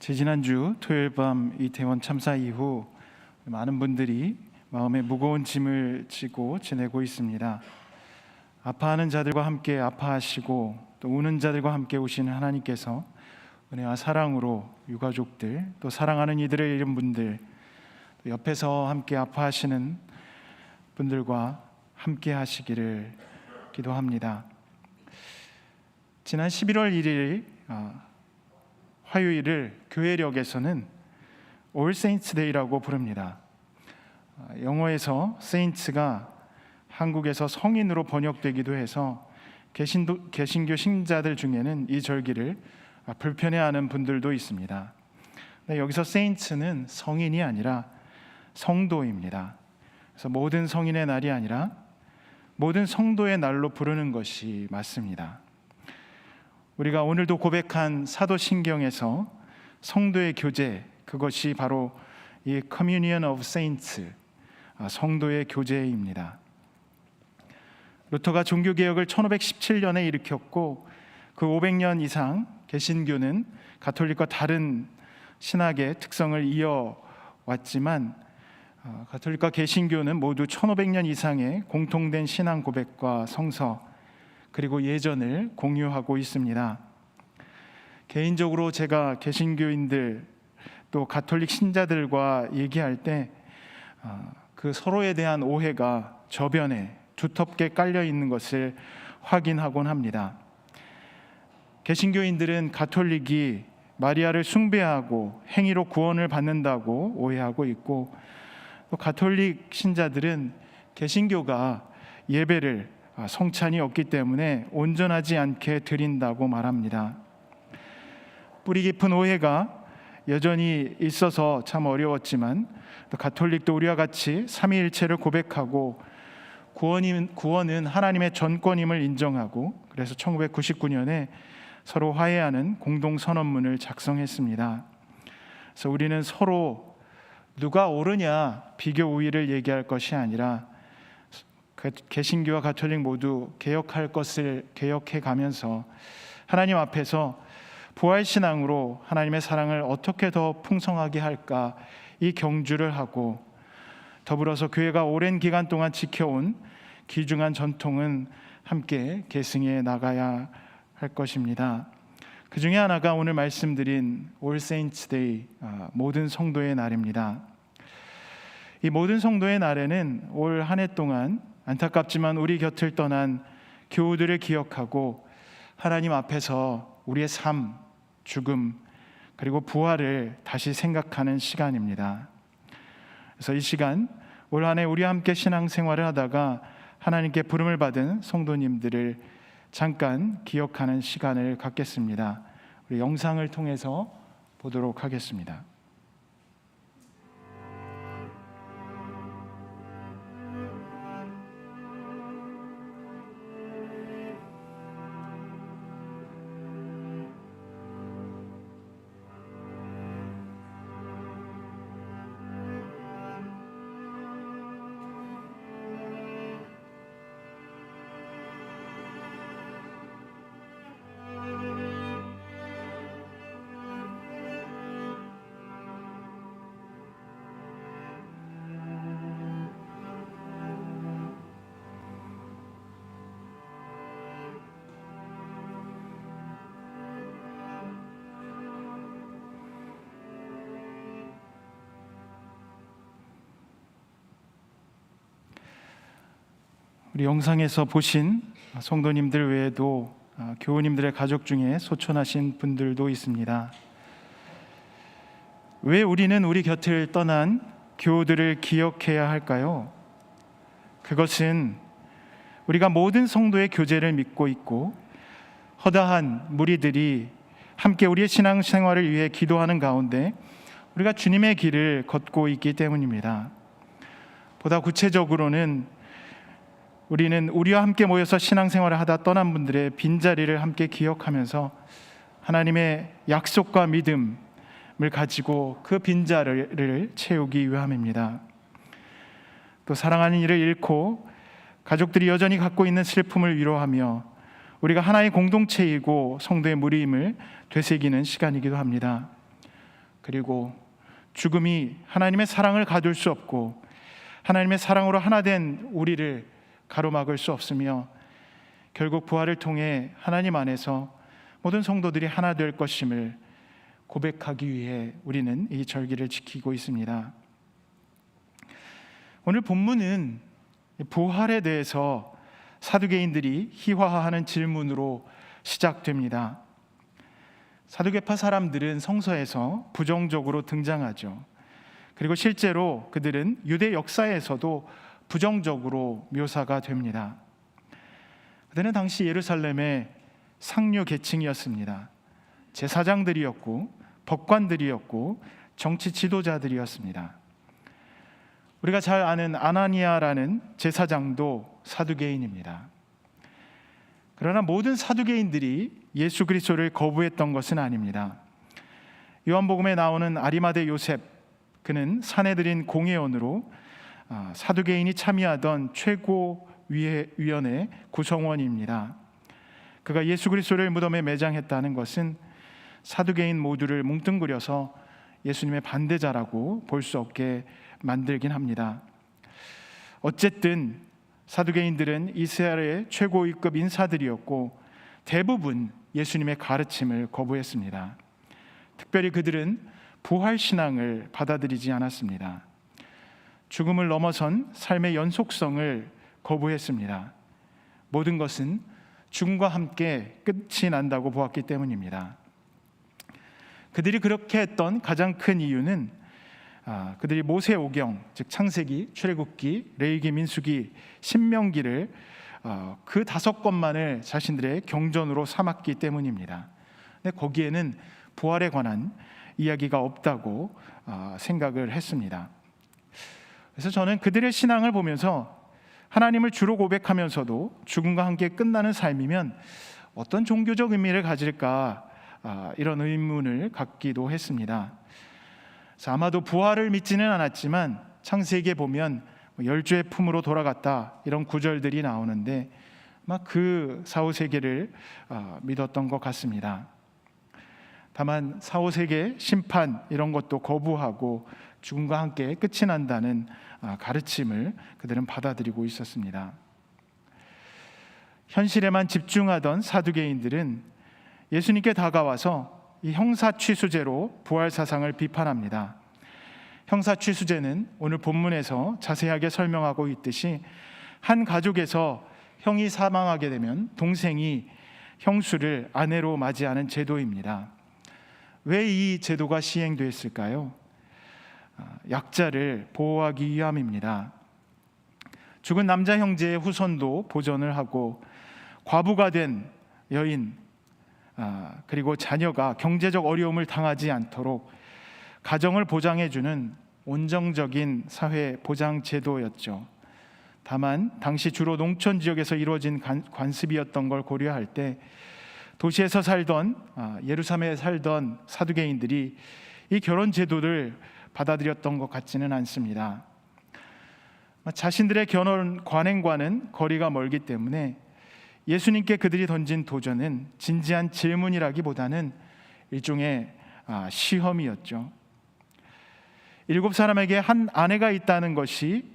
지난주 토요일 밤 이태원 참사 이후 많은 분들이 마음에 무거운 짐을 지고 지내고 있습니다. 아파하는 자들과 함께 아파하시고 또 우는 자들과 함께 오시는 하나님께서 은혜와 사랑으로 유가족들, 또 사랑하는 이들의 이름 분들, 또 옆에서 함께 아파하시는 분들과 함께 하시기를 기도합니다. 지난 11월 1일 화요일을 교회력에서는 All Saints Day라고 부릅니다. 영어에서 Saints가 한국에서 성인으로 번역되기도 해서 개신교 신자들 중에는 이 절기를 불편해하는 분들도 있습니다. 여기서 Saints는 성인이 아니라 성도입니다. 그래서 모든 성인의 날이 아니라 모든 성도의 날로 부르는 것이 맞습니다. 우리가 오늘도 고백한 사도신경에서 성도의 교제, 그것이 바로 이 Communion of Saints, 성도의 교제입니다. 루터가 종교개혁을 1517년에 일으켰고 그 500년 이상 개신교는 가톨릭과 다른 신학의 특성을 이어왔지만 가톨릭과 개신교는 모두 1500년 이상의 공통된 신앙 고백과 성서 그리고 예전을 공유하고 있습니다. 개인적으로 제가 개신교인들 또 가톨릭 신자들과 얘기할 때 그 서로에 대한 오해가 저변에 두텁게 깔려 있는 것을 확인하곤 합니다. 개신교인들은 가톨릭이 마리아를 숭배하고 행위로 구원을 받는다고 오해하고 있고, 또 가톨릭 신자들은 개신교가 예배를 성찬이 없기 때문에 온전하지 않게 드린다고 말합니다. 뿌리 깊은 오해가 여전히 있어서 참 어려웠지만, 또 가톨릭도 우리와 같이 삼위일체를 고백하고 구원은 하나님의 전권임을 인정하고, 그래서 1999년에 서로 화해하는 공동선언문을 작성했습니다. 그래서 우리는 서로 누가 옳으냐 비교 우위를 얘기할 것이 아니라 개신교와 가톨릭 모두 개혁할 것을 개혁해 가면서 하나님 앞에서 부활신앙으로 하나님의 사랑을 어떻게 더 풍성하게 할까, 이 경주를 하고, 더불어서 교회가 오랜 기간 동안 지켜온 귀중한 전통은 함께 계승해 나가야 할 것입니다. 그 중에 하나가 오늘 말씀드린 All Saints Day, 모든 성도의 날입니다. 이 모든 성도의 날에는 올 한 해 동안 안타깝지만 우리 곁을 떠난 교우들을 기억하고 하나님 앞에서 우리의 삶, 죽음, 그리고 부활을 다시 생각하는 시간입니다. 그래서 이 시간 올 한 해 우리와 함께 신앙생활을 하다가 하나님께 부름을 받은 성도님들을 잠깐 기억하는 시간을 갖겠습니다. 우리 영상을 통해서 보도록 하겠습니다. 우리 영상에서 보신 성도님들 외에도 교우님들의 가족 중에 소천하신 분들도 있습니다. 왜 우리는 우리 곁을 떠난 교우들을 기억해야 할까요? 그것은 우리가 모든 성도의 교제를 믿고 있고 허다한 무리들이 함께 우리의 신앙생활을 위해 기도하는 가운데 우리가 주님의 길을 걷고 있기 때문입니다. 보다 구체적으로는 우리는 우리와 함께 모여서 신앙생활을 하다 떠난 분들의 빈자리를 함께 기억하면서 하나님의 약속과 믿음을 가지고 그 빈자리를 채우기 위함입니다. 또 사랑하는 이를 잃고 가족들이 여전히 갖고 있는 슬픔을 위로하며 우리가 하나의 공동체이고 성도의 무리임을 되새기는 시간이기도 합니다. 그리고 죽음이 하나님의 사랑을 가둘 수 없고 하나님의 사랑으로 하나 된 우리를 가로막을 수 없으며 결국 부활을 통해 하나님 안에서 모든 성도들이 하나 될 것임을 고백하기 위해 우리는 이 절기를 지키고 있습니다. 오늘 본문은 부활에 대해서 사두개인들이 희화화하는 질문으로 시작됩니다. 사두개파 사람들은 성서에서 부정적으로 등장하죠. 그리고 실제로 그들은 유대 역사에서도 부정적으로 묘사가 됩니다. 그들은 당시 예루살렘의 상류 계층이었습니다. 제사장들이었고 법관들이었고 정치 지도자들이었습니다. 우리가 잘 아는 아나니아라는 제사장도 사두개인입니다. 그러나 모든 사두개인들이 예수 그리스도를 거부했던 것은 아닙니다. 요한복음에 나오는 아리마대 요셉, 그는 사내들인 공회원으로 사두개인이 참여하던 최고위원회 구성원입니다. 그가 예수 그리스도를 무덤에 매장했다는 것은 사두개인 모두를 뭉뚱그려서 예수님의 반대자라고 볼 수 없게 만들긴 합니다. 어쨌든 사두개인들은 이스라엘의 최고위급 인사들이었고 대부분 예수님의 가르침을 거부했습니다. 특별히 그들은 부활신앙을 받아들이지 않았습니다. 죽음을 넘어선 삶의 연속성을 거부했습니다. 모든 것은 죽음과 함께 끝이 난다고 보았기 때문입니다. 그들이 그렇게 했던 가장 큰 이유는 그들이 모세오경, 즉 창세기, 출애굽기, 레위기, 민수기, 신명기를 그 5권만을 자신들의 경전으로 삼았기 때문입니다. 근데 거기에는 부활에 관한 이야기가 없다고 생각을 했습니다. 그래서 저는 그들의 신앙을 보면서 하나님을 주로 고백하면서도 죽음과 함께 끝나는 삶이면 어떤 종교적 의미를 가질까, 이런 의문을 갖기도 했습니다. 그래서 아마도 부활을 믿지는 않았지만 창세기에 보면 열주의 품으로 돌아갔다 이런 구절들이 나오는데 막 그 사후세계를 믿었던 것 같습니다. 다만 사후세계 심판 이런 것도 거부하고 죽음과 함께 끝이 난다는 가르침을 그들은 받아들이고 있었습니다. 현실에만 집중하던 사두개인들은 예수님께 다가와서 이 형사취수제로 부활 사상을 비판합니다. 형사취수제는 오늘 본문에서 자세하게 설명하고 있듯이 한 가족에서 형이 사망하게 되면 동생이 형수를 아내로 맞이하는 제도입니다. 왜 이 제도가 시행됐을까요? 약자를 보호하기 위함입니다. 죽은 남자 형제의 후손도 보존을 하고 과부가 된 여인 그리고 자녀가 경제적 어려움을 당하지 않도록 가정을 보장해주는 온정적인 사회 보장 제도였죠. 다만 당시 주로 농촌 지역에서 이루어진 관습이었던 걸 고려할 때 도시에서 살던 예루살렘에 살던 사두개인들이 이 결혼 제도를 받아들였던 것 같지는 않습니다. 자신들의 결혼 관행과는 거리가 멀기 때문에 예수님께 그들이 던진 도전은 진지한 질문이라기보다는 일종의 시험이었죠. 7사람에게 한 아내가 있다는 것이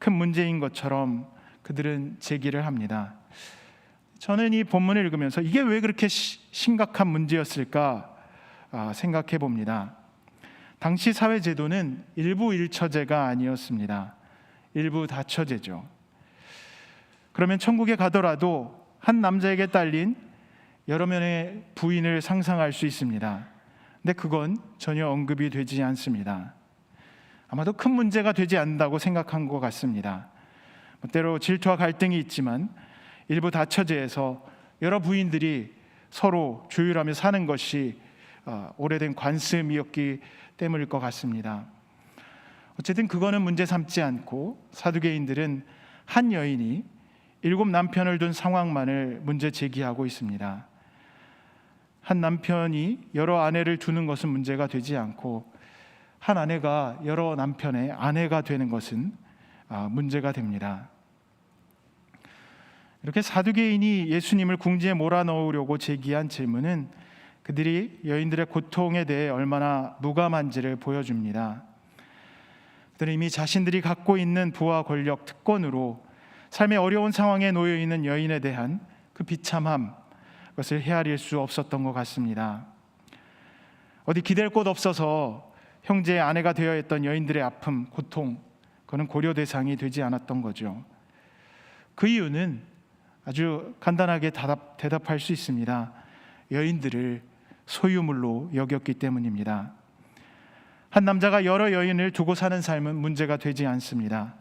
큰 문제인 것처럼 그들은 제기를 합니다. 저는 이 본문을 읽으면서 이게 왜 그렇게 심각한 문제였을까 생각해 봅니다. 당시 사회 제도는 일부 일처제가 아니었습니다. 일부 다처제죠. 그러면 천국에 가더라도 한 남자에게 딸린 여러 명의 부인을 상상할 수 있습니다. 근데 그건 전혀 언급이 되지 않습니다. 아마도 큰 문제가 되지 않는다고 생각한 것 같습니다. 때로 질투와 갈등이 있지만 일부 다처제에서 여러 부인들이 서로 조율하며 사는 것이 오래된 관습이었기 때문일 것 같습니다. 어쨌든 그거는 문제 삼지 않고 사두개인들은 한 여인이 7 남편을 둔 상황만을 문제 제기하고 있습니다. 한 남편이 여러 아내를 두는 것은 문제가 되지 않고 한 아내가 여러 남편의 아내가 되는 것은 문제가 됩니다. 이렇게 사두개인이 예수님을 궁지에 몰아넣으려고 제기한 질문은 그들이 여인들의 고통에 대해 얼마나 무감한지를 보여줍니다. 그들은 이미 자신들이 갖고 있는 부와 권력, 특권으로 삶의 어려운 상황에 놓여 있는 여인에 대한 그 비참함, 그것을 헤아릴 수 없었던 것 같습니다. 어디 기댈 곳 없어서 형제의 아내가 되어 있던 여인들의 아픔, 고통, 그거는 고려 대상이 되지 않았던 거죠. 그 이유는 아주 간단하게 대답할 수 있습니다. 여인들을 소유물로 여겼기 때문입니다. 한 남자가 여러 여인을 두고 사는 삶은 문제가 되지 않습니다.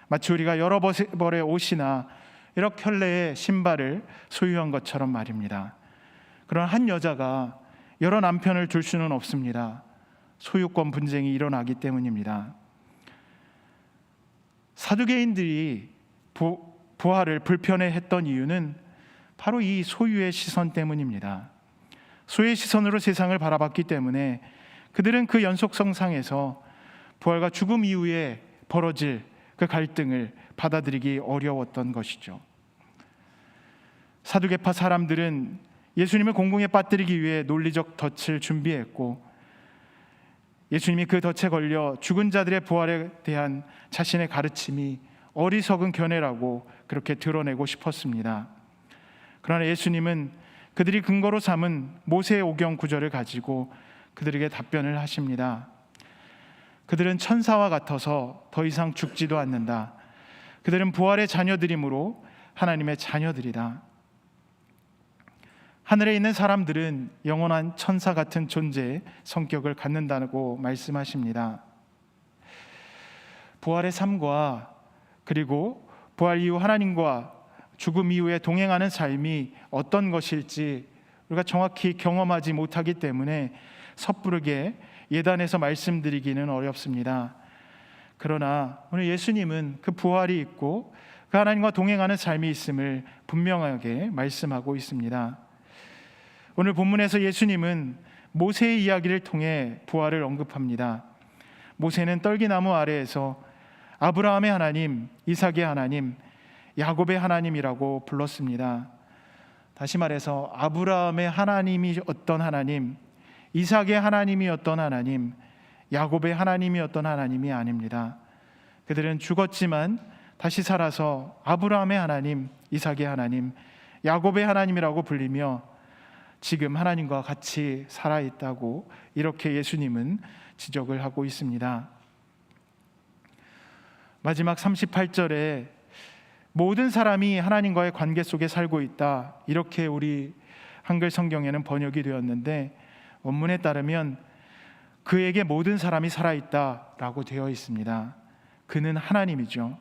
마치 우리가 여러 벌의 옷이나 여러 켤레의 신발을 소유한 것처럼 말입니다. 그런 한 여자가 여러 남편을 둘 수는 없습니다. 소유권 분쟁이 일어나기 때문입니다. 사두개인들이 부활을 불편해했던 이유는 바로 이 소유의 시선 때문입니다. 소유의 시선으로 세상을 바라봤기 때문에 그들은 그 연속성상에서 부활과 죽음 이후에 벌어질 그 갈등을 받아들이기 어려웠던 것이죠. 사두개파 사람들은 예수님을 공궁에 빠뜨리기 위해 논리적 덫을 준비했고, 예수님이 그 덫에 걸려 죽은 자들의 부활에 대한 자신의 가르침이 어리석은 견해라고 그렇게 드러내고 싶었습니다. 그러나 예수님은 그들이 근거로 삼은 모세의 오경 구절을 가지고 그들에게 답변을 하십니다. 그들은 천사와 같아서 더 이상 죽지도 않는다. 그들은 부활의 자녀들이므로 하나님의 자녀들이다. 하늘에 있는 사람들은 영원한 천사 같은 존재의 성격을 갖는다고 말씀하십니다. 부활의 삶과 그리고 부활 이후 하나님과 죽음 이후에 동행하는 삶이 어떤 것일지 우리가 정확히 경험하지 못하기 때문에 섣부르게 예단해서 말씀드리기는 어렵습니다. 그러나 오늘 예수님은 그 부활이 있고 그 하나님과 동행하는 삶이 있음을 분명하게 말씀하고 있습니다. 오늘 본문에서 예수님은 모세의 이야기를 통해 부활을 언급합니다. 모세는 떨기나무 아래에서 아브라함의 하나님, 이삭의 하나님, 야곱의 하나님이라고 불렀습니다. 다시 말해서 아브라함의 하나님이 어떤 하나님, 이삭의 하나님이 어떤 하나님, 야곱의 하나님이 어떤 하나님이 아닙니다. 그들은 죽었지만 다시 살아서 아브라함의 하나님, 이삭의 하나님, 야곱의 하나님이라고 불리며 지금 하나님과 같이 살아있다고 이렇게 예수님은 지적을 하고 있습니다. 마지막 38절에 모든 사람이 하나님과의 관계 속에 살고 있다, 이렇게 우리 한글 성경에는 번역이 되었는데 원문에 따르면 그에게 모든 사람이 살아있다라고 되어 있습니다. 그는 하나님이죠.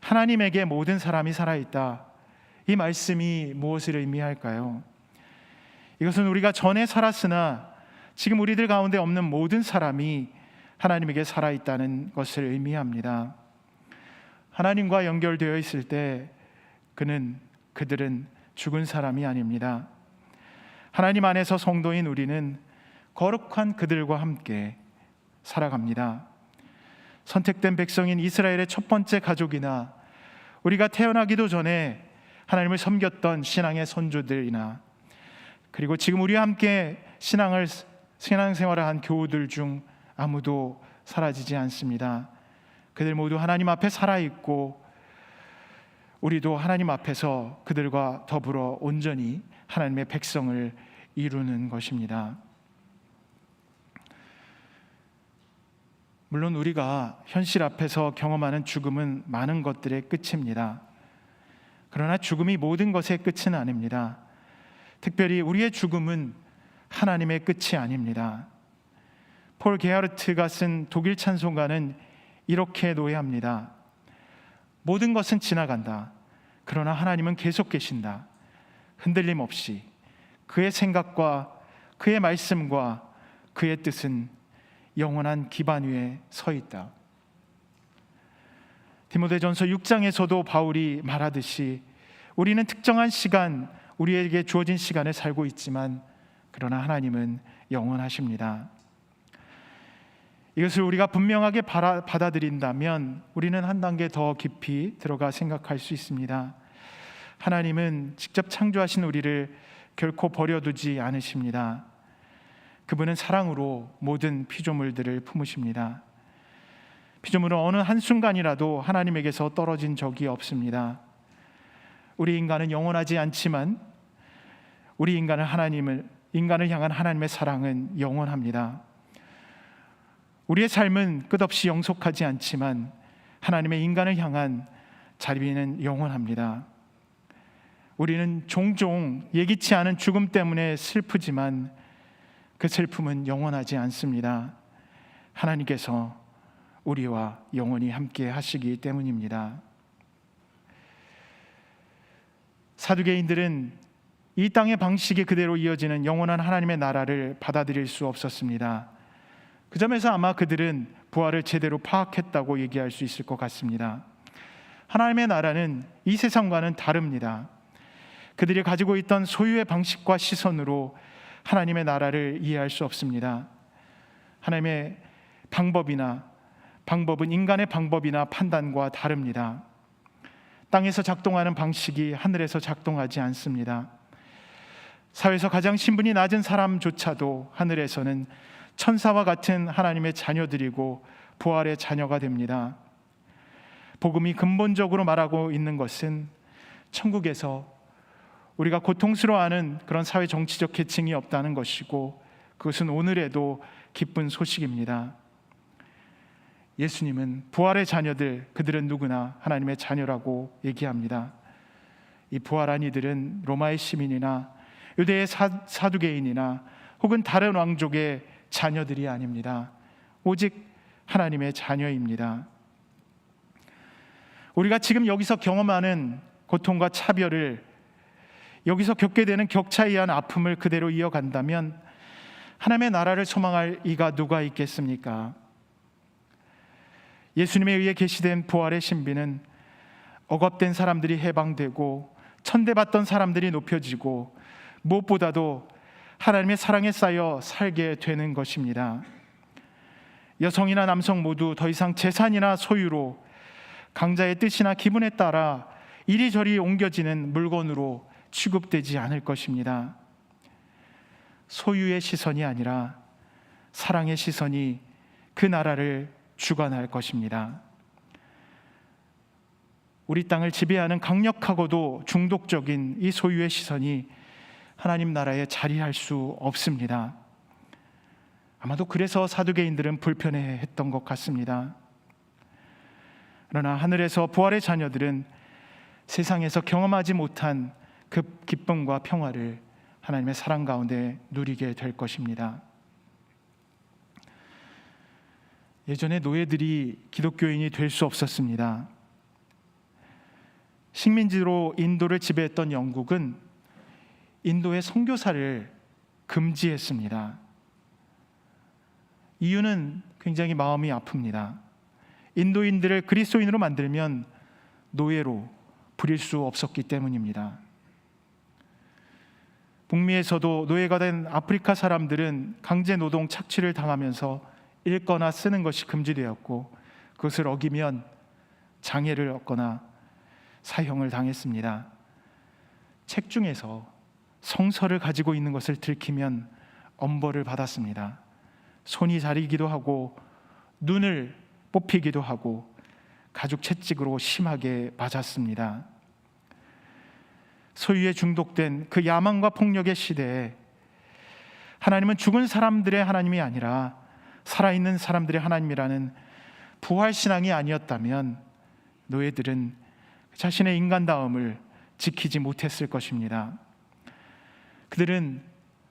하나님에게 모든 사람이 살아있다. 이 말씀이 무엇을 의미할까요? 이것은 우리가 전에 살았으나 지금 우리들 가운데 없는 모든 사람이 하나님에게 살아있다는 것을 의미합니다. 하나님과 연결되어 있을 때 그들은 죽은 사람이 아닙니다. 하나님 안에서 성도인 우리는 거룩한 그들과 함께 살아갑니다. 선택된 백성인 이스라엘의 첫 번째 가족이나 우리가 태어나기도 전에 하나님을 섬겼던 신앙의 선조들이나 그리고 지금 우리와 함께 신앙생활을 한 교우들 중 아무도 사라지지 않습니다. 그들 모두 하나님 앞에 살아있고 우리도 하나님 앞에서 그들과 더불어 온전히 하나님의 백성을 이루는 것입니다. 물론 우리가 현실 앞에서 경험하는 죽음은 많은 것들의 끝입니다. 그러나 죽음이 모든 것의 끝은 아닙니다. 특별히 우리의 죽음은 하나님의 끝이 아닙니다. 폴 게하르트가 쓴 독일 찬송가는 이렇게 노래합니다. 모든 것은 지나간다. 그러나 하나님은 계속 계신다. 흔들림 없이 그의 생각과 그의 말씀과 그의 뜻은 영원한 기반 위에 서 있다. 디모데전서 6장에서도 바울이 말하듯이 우리는 특정한 시간, 우리에게 주어진 시간을 살고 있지만 그러나 하나님은 영원하십니다. 이것을 우리가 분명하게 받아들인다면 우리는 한 단계 더 깊이 들어가 생각할 수 있습니다. 하나님은 직접 창조하신 우리를 결코 버려두지 않으십니다. 그분은 사랑으로 모든 피조물들을 품으십니다. 피조물은 어느 한순간이라도 하나님에게서 떨어진 적이 없습니다. 우리 인간은 영원하지 않지만 우리 인간을 향한 하나님의 사랑은 영원합니다. 우리의 삶은 끝없이 영속하지 않지만 하나님의 인간을 향한 자비는 영원합니다. 우리는 종종 예기치 않은 죽음 때문에 슬프지만 그 슬픔은 영원하지 않습니다. 하나님께서 우리와 영원히 함께 하시기 때문입니다. 사두개인들은 이 땅의 방식이 그대로 이어지는 영원한 하나님의 나라를 받아들일 수 없었습니다. 그 점에서 아마 그들은 부활을 제대로 파악했다고 얘기할 수 있을 것 같습니다. 하나님의 나라는 이 세상과는 다릅니다. 그들이 가지고 있던 소유의 방식과 시선으로 하나님의 나라를 이해할 수 없습니다. 하나님의 방법은 인간의 방법이나 판단과 다릅니다. 땅에서 작동하는 방식이 하늘에서 작동하지 않습니다. 사회에서 가장 신분이 낮은 사람조차도 하늘에서는 천사와 같은 하나님의 자녀들이고 부활의 자녀가 됩니다. 복음이 근본적으로 말하고 있는 것은 천국에서 우리가 고통스러워하는 그런 사회 정치적 계층이 없다는 것이고, 그것은 오늘에도 기쁜 소식입니다. 예수님은 부활의 자녀들, 그들은 누구나 하나님의 자녀라고 얘기합니다. 이 부활한 이들은 로마의 시민이나 유대의 사두개인이나 혹은 다른 왕족의 자녀들이 아닙니다. 오직 하나님의 자녀입니다. 우리가 지금 여기서 경험하는 고통과 차별을, 여기서 겪게 되는 격차에 의한 아픔을 그대로 이어간다면 하나님의 나라를 소망할 이가 누가 있겠습니까? 예수님에 의해 계시된 부활의 신비는 억압된 사람들이 해방되고 천대받던 사람들이 높여지고 무엇보다도 하나님의 사랑에 쌓여 살게 되는 것입니다. 여성이나 남성 모두 더 이상 재산이나 소유로, 강자의 뜻이나 기분에 따라 이리저리 옮겨지는 물건으로 취급되지 않을 것입니다. 소유의 시선이 아니라 사랑의 시선이 그 나라를 주관할 것입니다. 우리 땅을 지배하는 강력하고도 중독적인 이 소유의 시선이 하나님 나라에 자리할 수 없습니다. 아마도 그래서 사두개인들은 불편해했던 것 같습니다. 그러나 하늘에서 부활의 자녀들은 세상에서 경험하지 못한 그 기쁨과 평화를 하나님의 사랑 가운데 누리게 될 것입니다. 예전에 노예들이 기독교인이 될 수 없었습니다. 식민지로 인도를 지배했던 영국은 인도의 선교사를 금지했습니다. 이유는 굉장히 마음이 아픕니다. 인도인들을 그리스도인으로 만들면 노예로 부릴 수 없었기 때문입니다. 북미에서도 노예가 된 아프리카 사람들은 강제 노동 착취를 당하면서 읽거나 쓰는 것이 금지되었고, 그것을 어기면 장애를 얻거나 사형을 당했습니다. 책 중에서 성서를 가지고 있는 것을 들키면 엄벌을 받았습니다. 손이 자리기도 하고 눈을 뽑히기도 하고 가죽 채찍으로 심하게 맞았습니다. 소유에 중독된 그 야망과 폭력의 시대에 하나님은 죽은 사람들의 하나님이 아니라 살아있는 사람들의 하나님이라는 부활신앙이 아니었다면 노예들은 자신의 인간다움을 지키지 못했을 것입니다. 그들은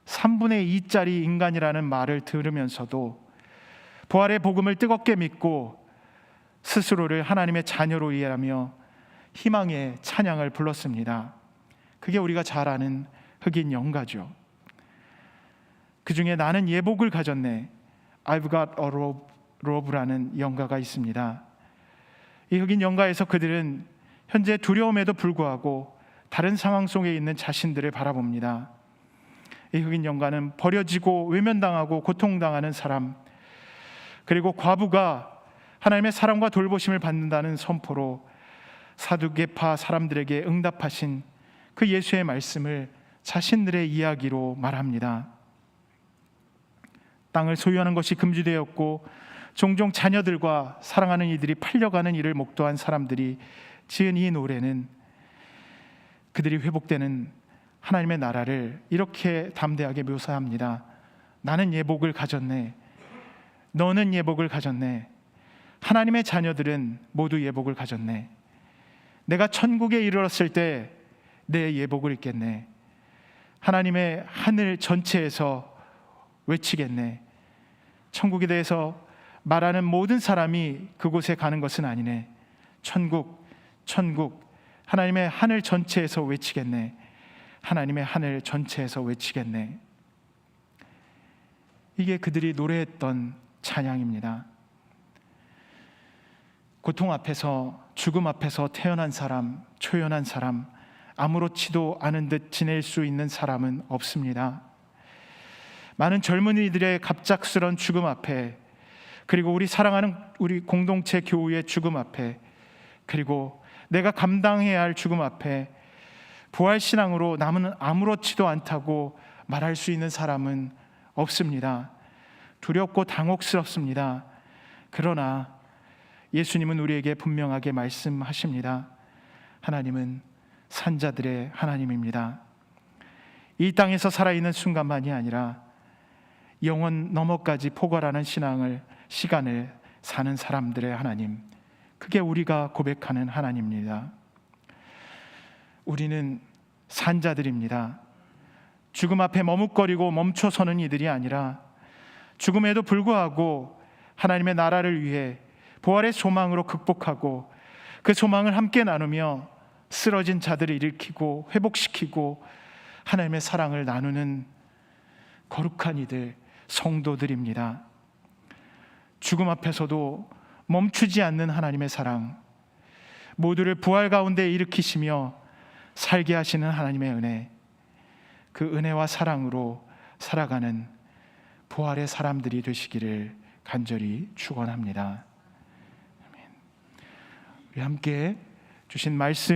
3분의 2짜리 인간이라는 말을 들으면서도 부활의 복음을 뜨겁게 믿고 스스로를 하나님의 자녀로 이해하며 희망의 찬양을 불렀습니다. 그게 우리가 잘 아는 흑인 연가죠. 그 중에 나는 예복을 가졌네, I've got a robe라는 연가가 있습니다. 이 흑인 연가에서 그들은 현재 두려움에도 불구하고 다른 상황 속에 있는 자신들을 바라봅니다. 이 흑인 연가는 버려지고 외면당하고 고통당하는 사람, 그리고 과부가 하나님의 사랑과 돌보심을 받는다는 선포로 사두개파 사람들에게 응답하신 그 예수의 말씀을 자신들의 이야기로 말합니다. 땅을 소유하는 것이 금지되었고 종종 자녀들과 사랑하는 이들이 팔려가는 일을 목도한 사람들이 지은 이 노래는 그들이 회복되는 하나님의 나라를 이렇게 담대하게 묘사합니다. 나는 예복을 가졌네. 너는 예복을 가졌네. 하나님의 자녀들은 모두 예복을 가졌네. 내가 천국에 이르렀을 때 내 예복을 입겠네. 하나님의 하늘 전체에서 외치겠네. 천국에 대해서 말하는 모든 사람이 그곳에 가는 것은 아니네. 천국, 천국, 하나님의 하늘 전체에서 외치겠네. 하나님의 하늘 전체에서 외치겠네. 이게 그들이 노래했던 찬양입니다. 고통 앞에서, 죽음 앞에서 태어난 사람, 초연한 사람, 아무렇지도 않은 듯 지낼 수 있는 사람은 없습니다. 많은 젊은이들의 갑작스런 죽음 앞에, 그리고 우리 사랑하는 우리 공동체 교우의 죽음 앞에, 그리고 내가 감당해야 할 죽음 앞에 부활신앙으로 남은 아무렇지도 않다고 말할 수 있는 사람은 없습니다. 두렵고 당혹스럽습니다. 그러나 예수님은 우리에게 분명하게 말씀하십니다. 하나님은 산자들의 하나님입니다. 이 땅에서 살아있는 순간만이 아니라 영원 너머까지 포괄하는 시간을 사는 사람들의 하나님, 그게 우리가 고백하는 하나님입니다. 우리는 산자들입니다. 죽음 앞에 머뭇거리고 멈춰서는 이들이 아니라 죽음에도 불구하고 하나님의 나라를 위해 부활의 소망으로 극복하고 그 소망을 함께 나누며 쓰러진 자들을 일으키고 회복시키고 하나님의 사랑을 나누는 거룩한 이들, 성도들입니다. 죽음 앞에서도 멈추지 않는 하나님의 사랑, 모두를 부활 가운데 일으키시며 살게 하시는 하나님의 은혜, 그 은혜와 사랑으로 살아가는 부활의 사람들이 되시기를 간절히 축원합니다. 아멘. 우리 함께 주신 말씀